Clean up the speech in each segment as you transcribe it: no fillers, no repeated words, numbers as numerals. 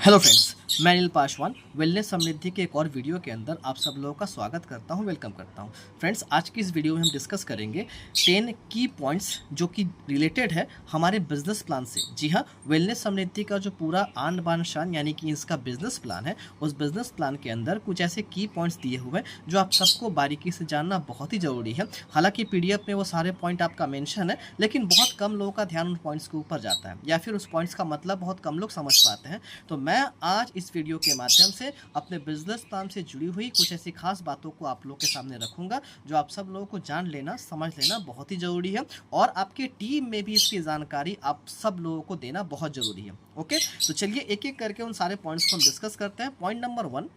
Hello friends, मैं Anil Paswan wellness समृद्धि के एक और वीडियो के अंदर आप सब लोगों का स्वागत करता हूं, वेलकम करता हूं। फ्रेंड्स, आज की इस वीडियो में हम डिस्कस करेंगे 10 की पॉइंट्स जो कि रिलेटेड है हमारे बिजनेस प्लान से। जी हां, वेलनेस समृद्धि का जो पूरा आन बान शान यानी कि इसका बिजनेस प्लान है, उस बिजनेस प्लान के अंदर कुछ ऐसे की पॉइंट्स दिए हुए हैं जो आप सबको बारीकी से जानना बहुत ही ज़रूरी है। हालांकि पीडीएफ में वो सारे पॉइंट आपका मेंशन है, लेकिन बहुत कम लोगों का ध्यान उन पॉइंट्स के ऊपर जाता है या फिर उस पॉइंट्स का मतलब बहुत कम लोग समझ पाते हैं। तो मैं आज इस वीडियो के माध्यम से अपने बिजनेस प्लान से जुड़ी हुई कुछ ऐसी खास बातों को आप लोगों के सामने रखूंगा जो आप सब लोगों को जान लेना, समझ लेना बहुत ही जरूरी है और आपके टीम में भी इसकी जानकारी आप सब लोगों को देना बहुत जरूरी है। ओके, तो चलिए एक एक करके उन सारे पॉइंट्स को हम डिस्कस करते हैं। Point number 1,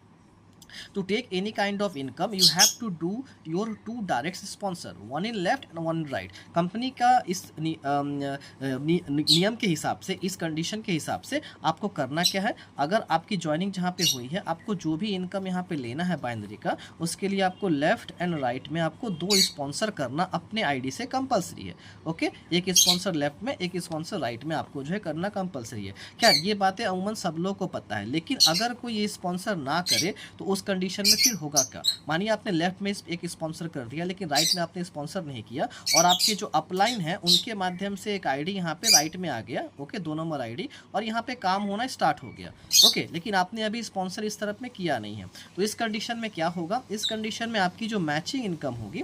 to take any kind of income you have to do your two direct sponsor, one in left and one in right। Company का इस नियम के हिसाब से, इस कंडीशन के हिसाब से आपको करना क्या है, अगर आपकी ज्वाइनिंग जहाँ पे हुई है, आपको जो भी इनकम यहाँ पे लेना है बाइनरी का, उसके लिए आपको लेफ्ट एंड राइट में आपको 2 स्पॉन्सर करना अपने आईडी से कंपलसरी है। ओके, एक स्पॉन्सर लेफ्ट में, एक स्पॉन्सर राइट में आपको जो है करना कंपलसरी है। क्या ये बातें अमूमन सब लोग को पता है, लेकिन अगर कोई ये स्पॉन्सर ना करे तो उस कंडीशन में फिर होगा क्या। मानिए आपने लेफ्ट में एक स्पॉन्सर कर दिया, लेकिन राइट में आपने स्पॉन्सर नहीं किया और आपके जो अपलाइन है उनके माध्यम से एक आईडी यहाँ पे राइट में आ गया। ओके, 2 नंबर आईडी, और यहाँ पे काम होना स्टार्ट हो गया। ओके, लेकिन आपने अभी स्पॉन्सर इस तरफ में किया नहीं है, तो इस कंडीशन में क्या होगा, इस कंडीशन में आपकी जो मैचिंग इनकम होगी,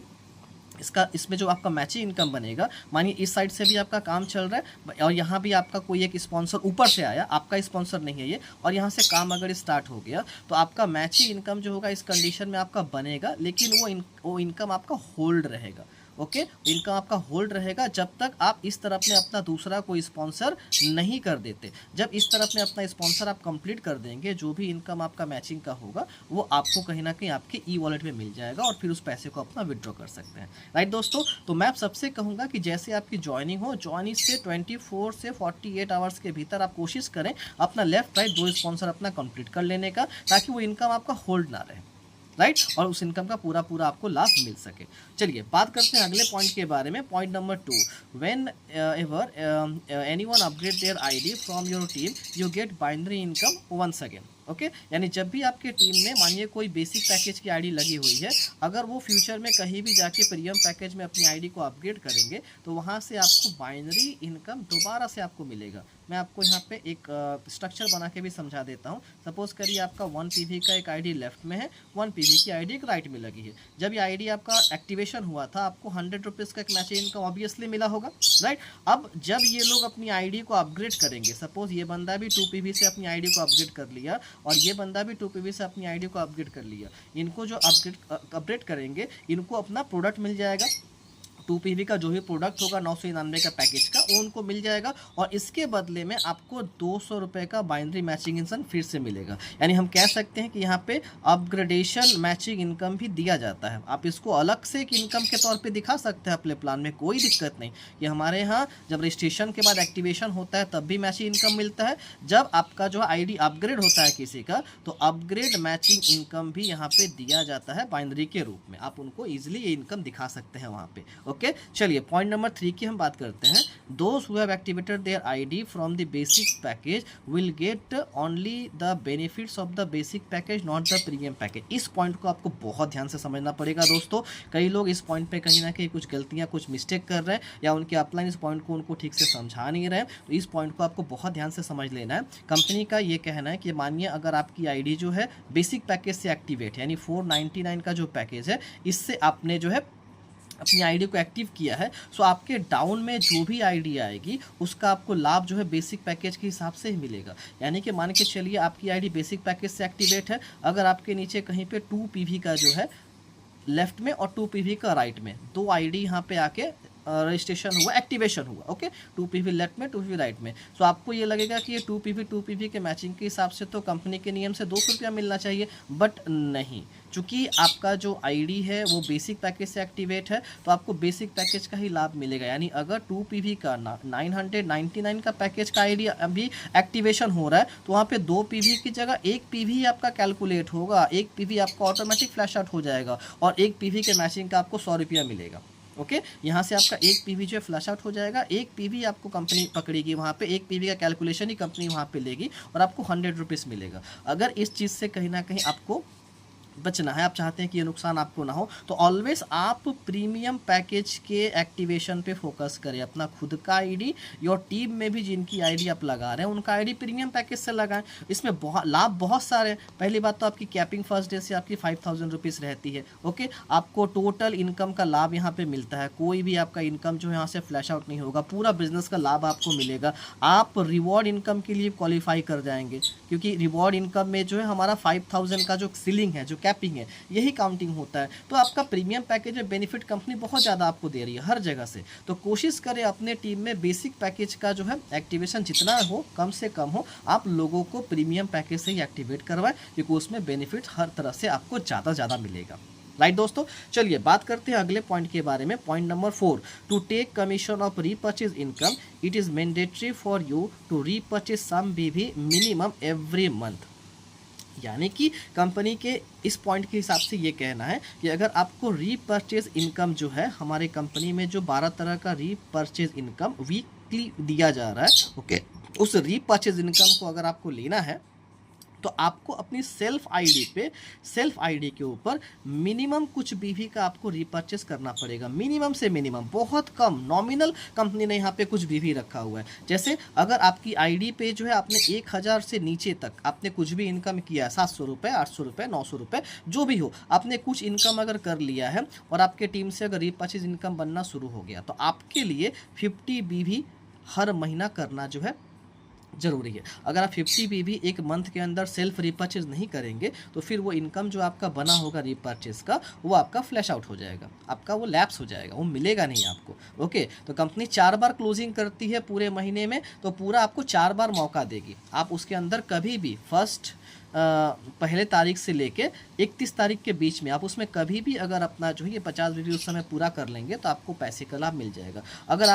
इसमें जो आपका मैचिंग इनकम बनेगा, मानिए इस साइड से भी आपका काम चल रहा है और यहाँ भी आपका कोई एक स्पॉन्सर ऊपर से आया, आपका स्पॉन्सर नहीं है ये, और यहाँ से काम अगर स्टार्ट हो गया तो आपका मैचिंग इनकम जो होगा इस कंडीशन में आपका बनेगा, लेकिन वो इनकम आपका होल्ड रहेगा। ओके, इनकम आपका होल्ड रहेगा जब तक आप इस तरफ में अपना दूसरा कोई स्पॉन्सर नहीं कर देते। जब इस तरफ में अपना स्पॉन्सर आप कंप्लीट कर देंगे, जो भी इनकम आपका मैचिंग का होगा वो आपको कहीं ना कहीं आपके ई वॉलेट में मिल जाएगा और फिर उस पैसे को अपना विड्रॉ कर सकते हैं। राइट दोस्तों, तो मैं आप सबसे कहूँगा कि जैसे आपकी ज्वाइनिंग हो, ज्वाइनिंग से 24 से 48 आवर्स के भीतर आप कोशिश करें अपना लेफ्ट राइट 2 स्पॉन्सर अपना कंप्लीट कर लेने का, ताकि वो इनकम आपका होल्ड ना रहे। राइट, और उस इनकम का पूरा आपको लाभ मिल सके। चलिए बात करते हैं अगले पॉइंट के बारे में। Point number 2, whenever anyone upgrade their ID from your team you get binary income once again. Okay, यानी जब भी आपके टीम में मानिए कोई बेसिक पैकेज की आईडी लगी हुई है, अगर वो फ्यूचर में कहीं भी जाके प्रीमियम पैकेज में अपनी आईडी को अपग्रेड करेंगे तो वहाँ से आपको बाइनरी इनकम दोबारा से आपको मिलेगा। मैं आपको यहाँ पे एक स्ट्रक्चर बना के भी समझा देता हूँ। सपोज करिए आपका 1 PV का एक आईडी लेफ्ट में है, 1 PV की आईडी एक राइट में लगी है। जब ये आईडी आपका एक्टिवेशन हुआ था, आपको 100 रुपीज़ का एक मैचिंग इनकम ऑब्वियसली मिला होगा। राइट, अब जब ये लोग अपनी आईडी को अपग्रेड करेंगे, सपोज ये बंदा भी 2 PV से अपनी आईडी को अपग्रेड कर लिया और ये बंदा भी 2 PV से अपनी आईडी को अपग्रेड कर लिया, इनको जो अपग्रेड करेंगे इनको अपना प्रोडक्ट मिल जाएगा। 2 PV का जो भी प्रोडक्ट होगा 999 का पैकेज का, वो उनको मिल जाएगा और इसके बदले में आपको 200 रुपये का बाइनरी मैचिंग इनकम फिर से मिलेगा। यानी हम कह सकते हैं कि यहाँ पे अपग्रेडेशन मैचिंग इनकम भी दिया जाता है। आप इसको अलग से एक इनकम के तौर पे दिखा सकते हैं अपने प्लान में, कोई दिक्कत नहीं। कि हमारे यहाँ जब रजिस्ट्रेशन के बाद एक्टिवेशन होता है तब भी मैचिंग इनकम मिलता है, जब आपका जो आईडी अपग्रेड होता है किसी का तो अपग्रेड मैचिंग इनकम भी यहाँ पे दिया जाता है बाइनरी के रूप में। आप उनको ईजिली ये इनकम दिखा सकते हैं वहाँ पे। ओके, चलिए पॉइंट नंबर 3 की हम बात करते हैं। Those who have activated their ID from the basic package will get only the benefits of the basic package, not the premium package. इस पॉइंट को आपको बहुत ध्यान से समझना पड़ेगा दोस्तों। कई लोग इस पॉइंट पे कहीं ना कहीं कुछ गलतियां, कुछ मिस्टेक कर रहे हैं या उनके अपलाइन इस पॉइंट को उनको ठीक से समझा नहीं रहे हैं, तो इस पॉइंट को आपको बहुत ध्यान से समझ लेना है। कंपनी का ये कहना है कि मानिए अगर आपकी आईडी जो है बेसिक पैकेज से एक्टिवेट यानी 499 का जो पैकेज है, इससे आपने जो है अपनी आईडी को एक्टिव किया है, सो आपके डाउन में जो भी आईडी आएगी उसका आपको लाभ जो है बेसिक पैकेज के हिसाब से ही मिलेगा। यानी कि मान के चलिए आपकी आईडी बेसिक पैकेज से एक्टिवेट है, अगर आपके नीचे कहीं पे 2 PV का जो है लेफ्ट में और 2 PV का राइट में 2 आईडी यहाँ पे आके रजिस्ट्रेशन हुआ, एक्टिवेशन हुआ। ओके, 2 PV लेफ्ट में, 2 PV राइट में, सो आपको ये लगेगा कि ये 2 PV के मैचिंग के हिसाब से तो कंपनी के नियम से 200 रुपया मिलना चाहिए, बट नहीं, चूँकि आपका जो आईडी है वो बेसिक पैकेज से एक्टिवेट है तो आपको बेसिक पैकेज का ही लाभ मिलेगा। यानी अगर 2 PV का 999 का पैकेज का आईडी अभी एक्टिवेशन हो रहा है तो वहाँ पे 2 PV की जगह 1 PV आपका कैलकुलेट होगा, 1 PV आपका ऑटोमेटिक फ्लैश आउट हो जाएगा और 1 PV के मैचिंग का आपको 100 रुपया मिलेगा। ओके, यहाँ से आपका एक पीवी जो है फ्लैश आउट हो जाएगा, एक पीवी आपको कंपनी पकड़ेगी वहाँ पे, एक पीवी का कैलकुलेशन ही कंपनी वहाँ पे लेगी और आपको 100 रुपीज़ मिलेगा। अगर इस चीज़ से कहीं ना कहीं आपको बचना है, आप चाहते हैं कि ये नुकसान आपको ना हो, तो ऑलवेज आप प्रीमियम पैकेज के एक्टिवेशन पे फोकस करें। अपना खुद का आईडी या टीम में भी जिनकी आईडी आप लगा रहे हैं उनका आईडी प्रीमियम पैकेज से लगाएं। इसमें लाभ बहुत सारे हैं। पहली बात तो आपकी कैपिंग फर्स्ट डे से आपकी 5000 रुपीज़ रहती है। ओके, आपको टोटल इनकम का लाभ यहाँ पे मिलता है, कोई भी आपका इनकम जो है यहाँ से फ्लैश आउट नहीं होगा, पूरा बिजनेस का लाभ आपको मिलेगा। आप रिवॉर्ड इनकम के लिए क्वालिफाई कर जाएंगे, क्योंकि रिवॉर्ड इनकम में जो है हमारा 5000 का जो सीलिंग है, जो कैपिंग है, यही काउंटिंग होता है। तो आपका प्रीमियम पैकेज में बेनिफिट कंपनी बहुत ज़्यादा आपको दे रही है हर जगह से। तो कोशिश करें अपने टीम में बेसिक पैकेज का जो है एक्टिवेशन जितना हो, कम से कम हो, आप लोगों को प्रीमियम पैकेज से ही एक्टिवेट करवाएं, क्योंकि उसमें बेनिफिट हर तरह से आपको ज़्यादा मिलेगा। राइट दोस्तों, चलिए बात करते हैं अगले पॉइंट के बारे में। Point number 4, to take commission of repurchase income it is mandatory for you to repurchase some BV minimum every month. यानी कि कंपनी के इस पॉइंट के हिसाब से ये कहना है कि अगर आपको रीपर्चेज इनकम जो है, हमारे कंपनी में जो 12 तरह का रीपर्चेज इनकम वीकली दिया जा रहा है, ओके, उस रीपर्चेज इनकम को अगर आपको लेना है तो आपको अपनी सेल्फ आईडी के ऊपर मिनिमम कुछ बीवी का आपको रीपर्चेस करना पड़ेगा। मिनिमम से मिनिमम, बहुत कम नॉमिनल कंपनी ने यहाँ पे कुछ बीवी रखा हुआ है। जैसे अगर आपकी आईडी पे जो है आपने 1000 से नीचे तक आपने कुछ भी इनकम किया, 700 रुपये, 800 रुपये, 900 रुपये, जो भी हो, आपने कुछ इनकम अगर कर लिया है और आपके टीम से अगर रीपर्चेज इनकम बनना शुरू हो गया, तो आपके लिए 50 बीवी हर महीना करना जो है ज़रूरी है। अगर आप 50 बीवी एक मंथ के अंदर सेल्फ रीपर्चेज नहीं करेंगे तो फिर वो इनकम जो आपका बना होगा रीपर्चेज का, वो आपका फ्लैश आउट हो जाएगा, आपका वो लैप्स हो जाएगा, वो मिलेगा नहीं आपको। ओके, तो कंपनी 4 बार क्लोजिंग करती है पूरे महीने में, तो पूरा आपको 4 बार मौका देगी। आप उसके अंदर कभी भी पहले तारीख से लेके 31 तारीख के बीच में आप उसमें कभी भी अगर अपना जो है ये 50 बीवी उस समय पूरा कर लेंगे तो आपको पैसे का लाभ मिल जाएगा। अगर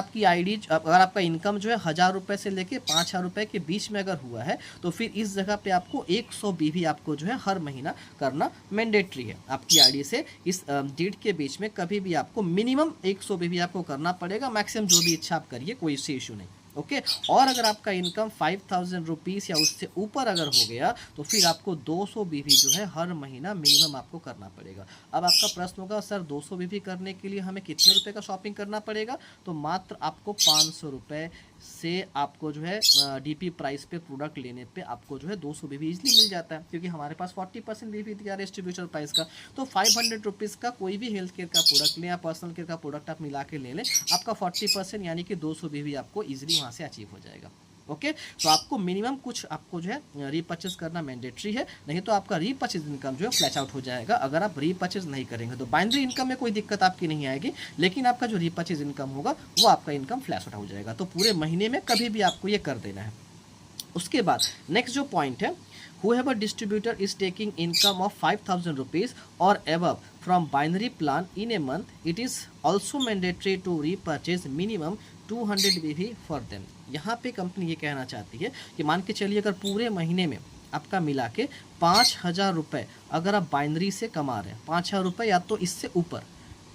आपका इनकम जो है 1000 रुपये से लेके 5000 रुपये के बीच में अगर हुआ है, तो फिर इस जगह पे आपको 100 बीवी आपको जो है हर महीना करना मैंडेटरी है। आपकी आईडी से इस डेट के बीच में कभी भी आपको मिनिमम 100 बीवी आपको करना पड़ेगा, मैक्सिमम जो भी इच्छा आप करिए, कोई इससे इशू नहीं। ओके, और अगर आपका इनकम 5000 रुपीज़ या उससे ऊपर अगर हो गया तो फिर आपको 200 बीवी जो है हर महीना मिनिमम आपको करना पड़ेगा। अब आपका प्रश्न होगा, सर 200 बीवी करने के लिए हमें कितने रुपए का शॉपिंग करना पड़ेगा? तो मात्र आपको 500 रुपये से आपको जो है डीपी प्राइस पे प्रोडक्ट लेने पे आपको जो है 200 बीवी इजीली मिल जाता है, क्योंकि हमारे पास 40% बीवी दिया डिस्ट्रीब्यूटर प्राइस का। तो 500 रुपीज़ का कोई भी हेल्थ केयर का प्रोडक्ट लें या पर्सनल केयर का प्रोडक्ट आप मिला के ले लें, आपका 40% यानी कि 200 बीवी आपको ईजिली वहाँ से अचीव हो जाएगा। ओके, तो आपको मिनिमम कुछ आपको जो है रीपर्चेज करना मैंडेटरी है, नहीं तो आपका रीपर्चेज इनकम जो है फ्लैश आउट हो जाएगा अगर आप रीपर्चेज नहीं करेंगे। तो बाइनरी इनकम में कोई दिक्कत आपकी नहीं आएगी, लेकिन आपका जो रीपर्चेज इनकम होगा वो आपका इनकम फ्लैश आउट हो जाएगा। तो पूरे महीने में कभी भी आपको ये कर देना है। उसके बाद नेक्स्ट जो पॉइंट है, whoever distributor is taking income of 5000 rupees or above from binary plan in a month, it is also mandatory to repurchase minimum 200 BV for them। यहाँ पे कंपनी ये कहना चाहती है कि मान के चलिए अगर पूरे महीने में आपका मिला के 5000 रुपये अगर आप बाइनरी से कमा रहे हैं, 5000 रुपये या तो इससे ऊपर,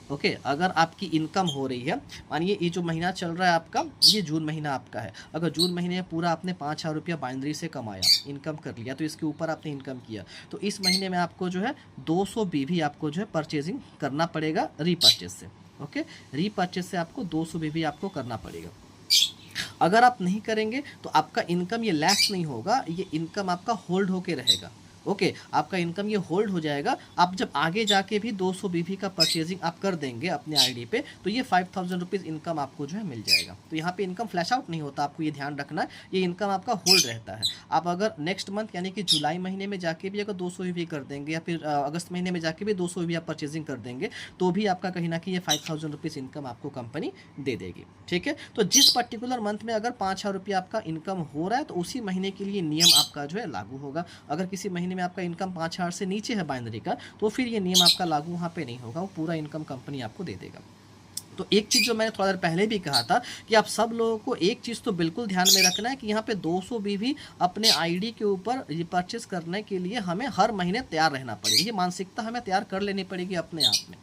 ओके, अगर आपकी इनकम हो रही है, मानिए ये जो महीना चल रहा है आपका, ये जून महीना आपका है, अगर जून महीने में पूरा आपने 5000 रुपया बाइनरी से कमाया, इनकम कर लिया, तो इसके ऊपर आपने इनकम किया, तो इस महीने में आपको जो है 200 बीवी आपको जो है परचेजिंग करना पड़ेगा रीपर्चेज से। ओके, रीपर्चेज से आपको 200 बीवी आपको करना पड़ेगा। अगर आप नहीं करेंगे तो आपका इनकम ये लैप्स नहीं होगा, ये इनकम आपका होल्ड होके रहेगा। ओके, आपका इनकम ये होल्ड हो जाएगा। आप जब आगे जाके भी 200 बीवी का परचेजिंग आप कर देंगे अपने आईडी पे, तो ये 5000 रुपीज़ इनकम आपको जो है मिल जाएगा। तो यहाँ पे इनकम फ्लैश आउट नहीं होता, आपको ये ध्यान रखना है, ये इनकम आपका होल्ड रहता है। आप अगर नेक्स्ट मंथ यानी कि जुलाई महीने में जाके भी अगर 200 बीवी कर देंगे, या फिर अगस्त महीने में जाके भी 200 बीवी आप परचेजिंग कर देंगे, तो भी आपका कहीं ना कहीं ये 5000 रुपीज़ इनकम आपको कंपनी दे देगी। ठीक है, तो जिस पर्टिकुलर मंथ में अगर 5000 रुपया आपका इनकम हो रहा है, तो उसी महीने के लिए नियम आपका जो है लागू होगा। अगर किसी महीने में आपका इनकम 5000 से नीचे है बाइनरी का, तो फिर ये नियम आपका लागू वहाँ पे नहीं होगा, वो पूरा इनकम कंपनी आपको दे देगा। तो एक चीज़ जो मैंने थोड़ा देर पहले भी कहा था कि आप सब लोगों को एक चीज़ तो बिल्कुल ध्यान में रखना है कि यहाँ पे 200 बीवी अपने आईडी के ऊपर रिपर्चेस करने के लिए हमें हर महीने तैयार रहना पड़ेगा। ये मानसिकता हमें तैयार कर लेनी पड़ेगी अपने आप में।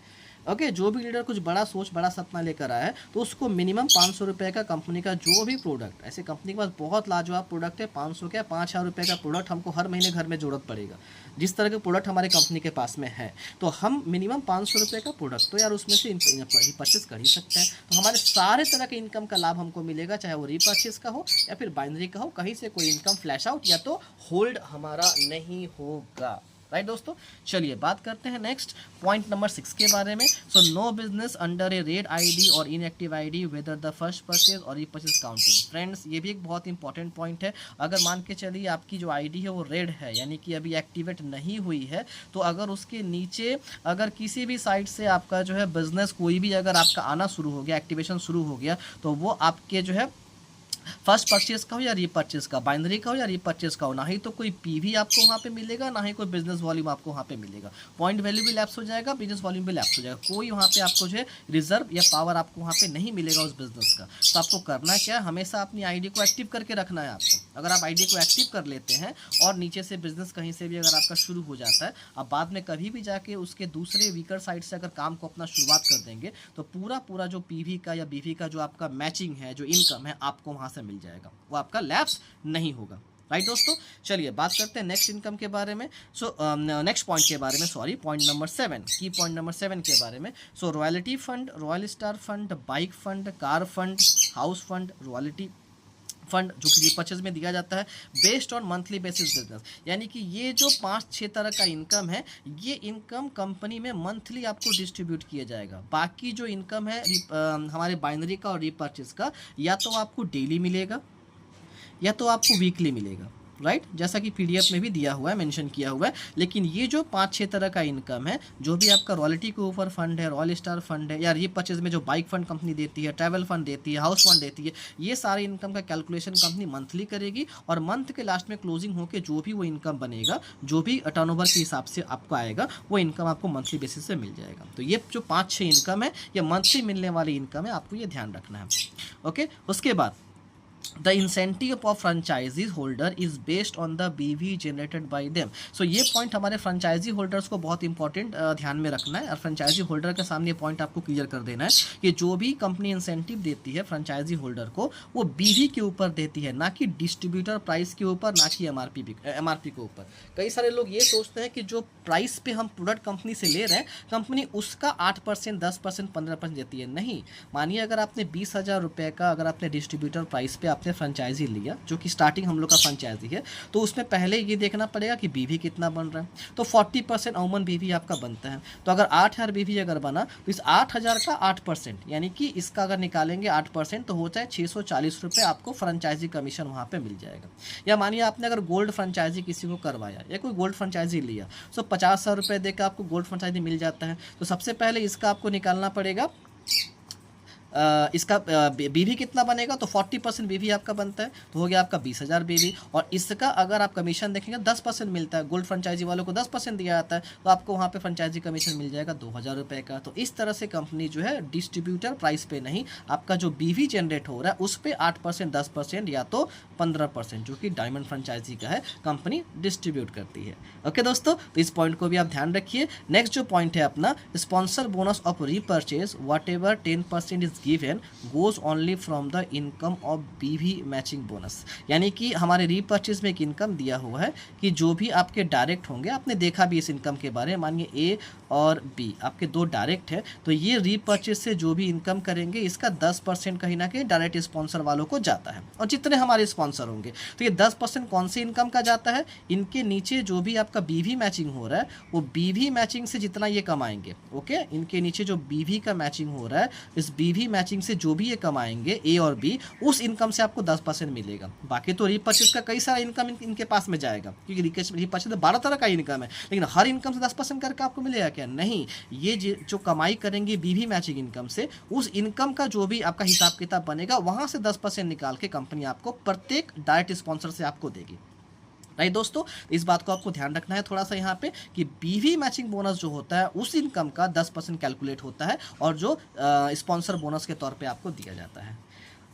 ओके, जो भी लीडर कुछ बड़ा सोच, बड़ा सपना लेकर आया है, तो उसको मिनिमम 500 रुपये का कंपनी का जो भी प्रोडक्ट, ऐसे कंपनी के पास बहुत लाजवाब प्रोडक्ट है, 500 क्या 5,000 रुपये का प्रोडक्ट हमको हर महीने घर में ज़रूरत पड़ेगा, जिस तरह के प्रोडक्ट हमारे कंपनी के पास में है, तो हम मिनिमम 500 रुपये का प्रोडक्ट तो यार उसमें से परचेज कर ही सकते हैं। तो हमारे सारे तरह के इनकम का लाभ हमको मिलेगा, चाहे वो रीपर्चेज का हो या फिर बाइनरी का हो, कहीं से कोई इनकम फ्लैश आउट या तो होल्ड हमारा नहीं होगा। राइट दोस्तों, चलिए बात करते हैं नेक्स्ट पॉइंट नंबर 6 के बारे में। सो नो बिजनेस अंडर ए रेड आईडी और inactive ID whether the first purchase और रीपर्चेज काउंटिंग। फ्रेंड्स, ये भी एक बहुत इंपॉर्टेंट पॉइंट है। अगर मान के चलिए आपकी जो आईडी है वो रेड है, यानी कि अभी एक्टिवेट नहीं हुई है, तो अगर उसके नीचे अगर किसी भी साइट से आपका जो है बिजनेस कोई भी अगर आपका आना शुरू हो गया, एक्टिवेशन शुरू हो गया, तो वो आपके जो है फर्स्ट परचेज का हो या रीपर्चेज का, बाइनरी का हो या रीपर्चेज का हो, ना ही तो कोई पीवी आपको वहाँ पे मिलेगा, ना ही कोई बिजनेस वॉल्यूम आपको वहाँ पे मिलेगा। पॉइंट वैल्यू भी लैप्स हो जाएगा, बिजनेस वॉल्यूम भी लैप्स हो जाएगा, कोई वहाँ पे आपको जो है रिजर्व या पावर आपको वहाँ पे नहीं मिलेगा उस बिजनेस का। तो आपको करना क्या है, हमेशा अपनी आईडी को एक्टिव करके रखना है आपको। अगर आप आईडी को एक्टिव कर लेते हैं और नीचे से बिजनेस कहीं से भी अगर आपका शुरू हो जाता है, अब बाद में कभी भी जाके उसके दूसरे वीकर साइड से अगर काम को अपना शुरुआत कर देंगे, तो पूरा जो पीवी का या बीवी का जो आपका मैचिंग है, जो इनकम है, आपको वहाँ से मिल जाएगा, वो आपका लैप्स नहीं होगा। राइट दोस्तों, चलिए बात करते हैं नेक्स्ट इनकम के बारे में। सो नेक्स्ट पॉइंट के बारे में, सॉरी पॉइंट नंबर 7, की पॉइंट नंबर 7 के बारे में। So royalty fund, royal star fund, bike fund, car fund, house fund, royalty fund जो कि रीपर्चेज में दिया जाता है based on monthly basis business. यानी कि ये जो 5-6 तरह का इनकम है, ये इनकम कंपनी में मंथली आपको डिस्ट्रीब्यूट किया जाएगा। बाकी जो इनकम है हमारे बाइनरी का और रीपर्चेज का, या तो आपको डेली मिलेगा या तो आपको वीकली मिलेगा। राइट, जैसा कि पीडीएफ में भी दिया हुआ है, मेंशन किया हुआ है। लेकिन ये जो 5-6 तरह का इनकम है, जो भी आपका रॉयल्टी के ऊपर फंड है, रॉयल स्टार फंड है, या रीपर्चेज में जो बाइक फंड कंपनी देती है, ट्रैवल फंड देती है, हाउस फंड देती है, ये सारे इनकम का कैलकुलेशन कंपनी मंथली करेगी और मंथ के लास्ट में क्लोजिंग होकर जो भी वो इनकम बनेगा, जो भी टर्नओवर के हिसाब से आपको आएगा, वो इनकम आपको मंथली बेसिस से मिल जाएगा। तो ये जो 5-6 इनकम है, ये मंथली मिलने वाली इनकम है, आपको ये ध्यान रखना है। ओके, उसके बाद the incentive of franchise holder is based on the BV generated by them. So ये पॉइंट हमारे फ्रेंचाइजी होल्डर्स को बहुत इंपॉर्टेंट ध्यान में रखना है, और फ्रेंचाइजी होल्डर के सामने पॉइंट आपको क्लियर कर देना है कि जो भी कंपनी इंसेंटिव देती है फ्रेंचाइजी होल्डर को, वो बीवी के ऊपर देती है, ना कि डिस्ट्रीब्यूटर प्राइस के ऊपर, ना कि एमआरपी के ऊपर। कई सारे लोग ये सोचते हैं कि जो प्राइस पे हम प्रोडक्ट कंपनी से ले रहे हैं, कंपनी उसका 8%, 10%, 15% देती है। नहीं, मानिए अगर आपने 20,000 रुपये का अगर आपने डिस्ट्रीब्यूटर प्राइस पे आपने फ्रेंचाइजी लिया, जो कि स्टार्टिंग हम लोग का फ्रेंचाइजी है, तो उसमें पहले ये देखना पड़ेगा कि बीवी कितना बन रहा है। तो 40% अमूमन बीवी आपका बनता है। तो अगर 8,000 बीवी अगर बना, तो इस 8,000 का 8%, यानी कि इसका अगर निकालेंगे 8%, तो होता है 640 रुपये आपको फ्रेंचाइजी कमीशन वहाँ पे मिल जाएगा। या मानिए आपने अगर गोल्ड फ्रेंचाइजी किसी को करवाया या कोई गोल्ड फ्रेंचाइजी लिया, तो 50,000 रुपये देकर आपको गोल्ड फ्रेंचाइजी मिल जाता है। तो सबसे पहले इसका आपको निकालना पड़ेगा, इसका बीवी कितना बनेगा, तो 40% बीवी आपका बनता है, तो हो गया आपका 20,000 बीवी। और इसका अगर आप कमीशन देखेंगे 10% मिलता है, गोल्ड फ्रेंचाइजी वालों को 10% दिया जाता है, तो आपको वहाँ पे फ्रेंचाइजी कमीशन मिल जाएगा 2,000 रुपये का। तो इस तरह से कंपनी जो है डिस्ट्रीब्यूटर प्राइस पे नहीं, आपका जो बीवी जनरेट हो रहा है उस पर 8%, 10% या तो 15%, जो कि डायमंड फ्रेंचाइजी का है, कंपनी डिस्ट्रीब्यूट करती है। ओके दोस्तों, तो इस पॉइंट को भी आप ध्यान रखिए। नेक्स्ट जो पॉइंट है अपना, sponsor bonus of repurchase what ever 10% is given goes only from the income of बीवी मैचिंग बोनस। यानी कि हमारे रीपर्चेज में एक इनकम दिया हुआ है कि जो भी आपके डायरेक्ट होंगे, आपने देखा भी इस इनकम के बारे में, मानिए ए और बी आपके 2 डायरेक्ट है, तो ये रीपर्चेज से जो भी इनकम करेंगे, इसका 10% कहीं ना कहीं डायरेक्ट स्पॉन्सर वालों को जाता है। और जितने हमारे स्पॉन्सर होंगे, तो ये 10% कौन सी इनकम का जाता है, इनके नीचे जो भी आपका बीवी मैचिंग हो रहा है, वो बीवी मैचिंग से जितना ये कमाएंगे, ओके, इनके नीचे जो बीवी का मैचिंग हो रहा है, इस बीवी मैचिंग से जो भी ये कमाएंगे ए और बी, उस इनकम से आपको 10% मिलेगा। बाकी तो रीपर्चेज का कई सारा इनकम इनके पास में जाएगा, क्योंकि रीपर्चेज 12 तरह का इनकम है, लेकिन हर इनकम से 10% करके आपको मिलेगा क्या? नहीं, ये जो कमाई करेंगे बीवी मैचिंग इनकम से, उस इनकम का जो भी आपका हिसाब किताब बनेगा, वहां से 10% निकाल के कंपनी आपको प्रत्येक डायरेक्ट स्पॉन्सर से आपको देगी। राइट दोस्तों, इस बात को आपको ध्यान रखना है थोड़ा सा यहाँ पे, कि बीवी मैचिंग बोनस जो होता है उस इनकम का 10% कैलकुलेट होता है, और जो स्पॉन्सर बोनस के तौर पे आपको दिया जाता है।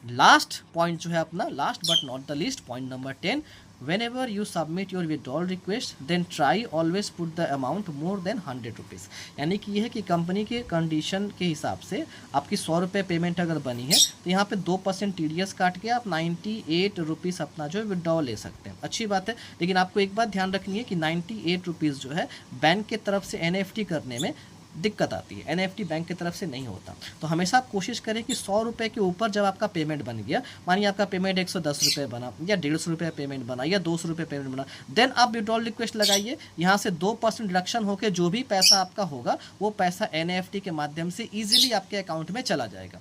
लास्ट पॉइंट जो है अपना, last but not the least, point number 10, whenever you submit your withdrawal request then try always put the amount more than 100 rupees. यानी कि यह है कि कंपनी के कंडीशन के हिसाब से आपकी 100 रुपये पेमेंट अगर बनी है तो यहाँ पे 2% TDS काट के आप 98 रुपीज़ अपना जो है विड्रॉल ले सकते हैं। अच्छी बात है, लेकिन आपको एक बात ध्यान रखनी है कि 98 रुपीज़ जो है बैंक के तरफ से NFT करने में दिक्कत आती है, NFT बैंक की तरफ से नहीं होता। तो हमेशा आप कोशिश करें कि 100 रुपये के ऊपर जब आपका पेमेंट बन गया, मानिए आपका पेमेंट 110 रुपये बना या 150 रुपये पेमेंट बना या 200 रुपये पेमेंट बना, देन आप विड्रॉल रिक्वेस्ट लगाइए। यहाँ से 2% डिडक्शन होकर जो भी पैसा आपका होगा वो पैसा NFT के माध्यम से ईजिली आपके अकाउंट में चला जाएगा।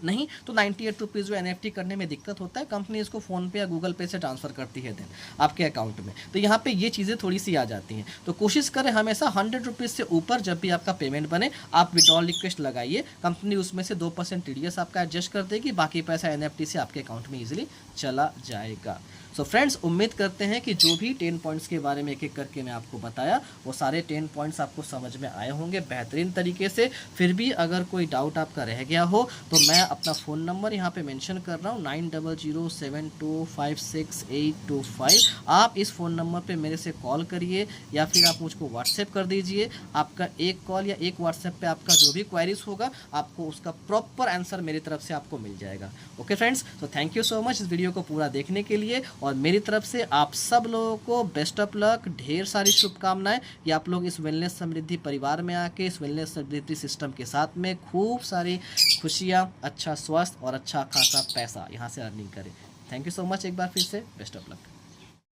नहीं तो 98 रुपीज़ जो NFT करने में दिक्कत होता है, कंपनी इसको फ़ोनपे या गूगल पे से ट्रांसफ़र करती है देन आपके अकाउंट में। तो यहाँ पे ये चीज़ें थोड़ी सी आ जाती हैं। तो कोशिश करें हमेशा 100 रुपीज़ से ऊपर जब भी आपका पेमेंट बने आप विड्रॉल रिक्वेस्ट लगाइए, कंपनी उसमें से 2% TDS आपका एडजस्ट कर देगी, बाकी पैसा NFT से आपके अकाउंट में ईजिली चला जाएगा। सो फ्रेंड्स, उम्मीद करते हैं कि जो भी 10 पॉइंट्स के बारे में एक एक करके मैं आपको बताया वो सारे 10 पॉइंट्स आपको समझ में आए होंगे बेहतरीन तरीके से। फिर भी अगर कोई डाउट आपका रह गया हो तो मैं अपना फ़ोन नंबर यहाँ पे मेंशन कर रहा हूँ 9007256825। आप इस फ़ोन नंबर पे मेरे से कॉल करिए या फिर आप मुझको व्हाट्सएप कर दीजिए। आपका एक कॉल या एक व्हाट्सएप पे आपका जो भी क्वेरीज होगा आपको उसका प्रॉपर आंसर मेरी तरफ से आपको मिल जाएगा। ओके फ्रेंड्स, तो थैंक यू सो मच इस वीडियो को पूरा देखने के लिए, और मेरी तरफ से आप सब लोगों को बेस्ट ऑफ लक, ढेर सारी शुभकामनाएं कि आप लोग इस वेलनेस समृद्धि परिवार में आके इस वेलनेस समृद्धि सिस्टम के साथ में खूब सारी खुशियां, अच्छा स्वास्थ्य और अच्छा खासा पैसा यहाँ से अर्निंग करें। थैंक यू सो मच, एक बार फिर से बेस्ट ऑफ लक।